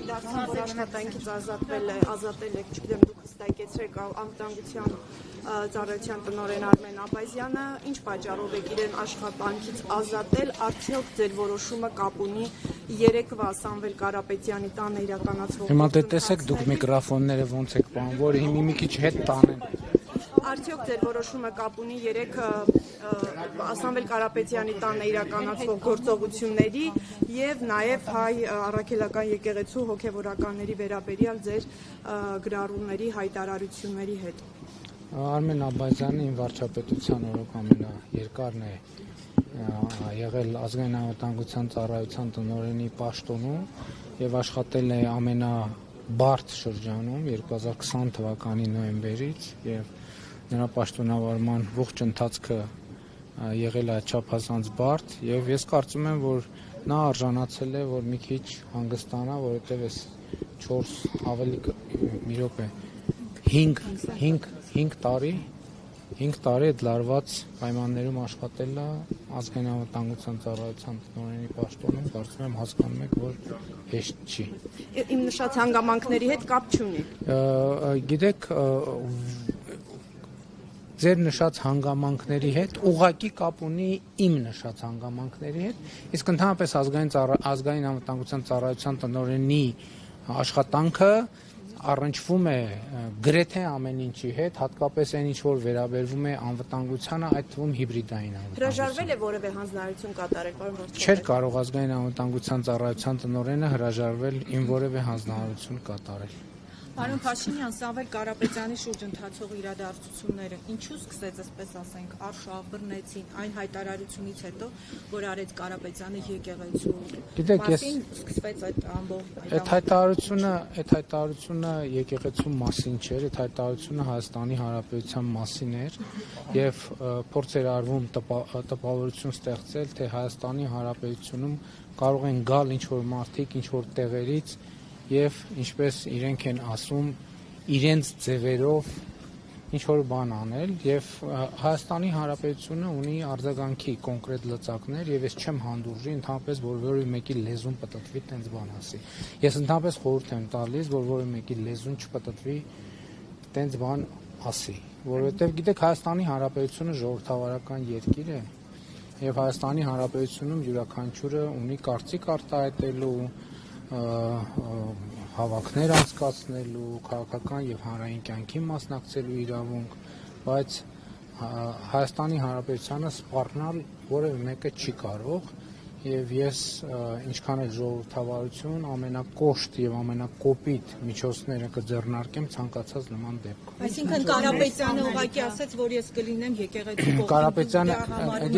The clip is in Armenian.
դարձան, որ աշխատանքից ազատել եք, չգիտեմ, դուք հստակեցրեք անվտանգության ծառայության տնօրեն Արմեն Աբազյանը, ինչ պատճառով եք իրեն աշխատանքից ազատել, արդյոք ձեր որոշումը կապ ունի երեկվա Սամվել Կարապետյանի տանը իրականացվող Հիմա դե տեսեք դուք միկրոֆոնները ոնց եք բան, որ մի քիչ հետ տանեն։ Արդյոք ձեր որոշումը կապ ունի երեք Սամվել Կարապետյանի տանը իրականացվող գործողությունների եւ նաեւ հայ առաքելական եկեղեցու հոգեվորականների վերաբերյալ ձեր գրառումների հայտարարությունների հետ։ Արմեն Աբազյանը իմ վարչապետության օրոք ամենաերկարն է եղել ազգային անվտանգության ծառայության տնօրենի պաշտոնում եւ աշխատել է ամենաբարդ շրջանում 2020 թվականի նոյեմբերից եւ նրա պաշտոնավարման ողջ ընթացքը եղել է չափազանց բարդ եւ ես կարծում եմ, որ նա արժանացել է, որ մի քիչ հանգստանա, որովհետեւ այս 4 ավելի մի րոպե 5 տարի այդ լարված պայմաններում աշխատել է ազգային անվտանգության ծառայության տնօրենի պաշտոնում, կարծում եմ հասկանում եք, որ հեշտ չի։ Իմ նշած հանգամանքների հետ կապ չունի։ Գիտեք, ձեր նշած հանգամանքների հետ ուղղակի կապ ունի իմ նշած հանգամանքների հետ, իսկ ընդհանրապես ազգային անվտանգության ծառայության տնօրենի աշխատանքը առնչվում է գրեթե ամեն ինչի հետ, հատկապես այն ինչ որ վերաբերվում է անվտանգությանը, այդ թվում հիբրիդային անվտանգություն։ Հրաժարվել է որևէ հանձնարարություն կատարել, պարոն վարչապետ։ Չէր կարող ազգային անվտանգության ծառայության տնօրենը հրաժարվել իմ որևէ հանձնարարություն կատարել։ Պարոն Փաշինյան, Սամվել Կարապետյանի շուրջ ընթացող իրադարձությունները ինչու սկսեց, այսպես ասենք, արշավ բռնեցին այն հայտարարությունից հետո, որ արեց Կարապետյանը եկեղեցու։ Գիտեք, սկսվեց այդ ամբողջ այդ հայտարարությունը եկեղեցու մասին չէր, այդ հայտարարությունը Հայաստանի Հանրապետության մասին էր եւ փորձ էր արվում տպավորություն ստեղծել, թե Հայաստանի Հանրապետությունում կարող են գալ ինչ որ մարդիկ, ինչ որ տեղերից եւ ինչպես իրենք են ասում իրենց ձևերով ինչ որ բան անել եւ Հայաստանի Հանրապետությունը ունի արձագանքի կոնկրետ լծակներ եւ ես չեմ հանդուրժի ընդհանրապես որ որևէ մեկի լեզուն պտտվի տենց բան ասի։ Ես ընդհանրապես խորհուրդ եմ տալիս որ որևէ մեկի լեզուն չպտտվի տենց բան ասի, որովհետեւ գիտեք Հայաստանի Հանրապետությունը ժողովրդավարական երկիր է եւ Հայաստանի Հանրապետությունում յուրաքանչյուրը ունի կարծիք արտահայտելու հավաքներ անցկացնելու, քաղաքական եւ հանրային կյանքի մասնակցելու իրավունք, բայց Հայաստանի Հանրապետությանը սպառնալ որևէ մեկը չի կարող եւ ես ինչքան էլ ժողովրդավարություն ամենակոշտ եւ ամենակոպիտ միջոցները կձեռնարկեմ ցանկացած նման դեպքում։ Այսինքն Կարապետյանը ուղղակի ասաց, որ ես կլինեմ եկեղեցու կողքին։ Կարապետյանը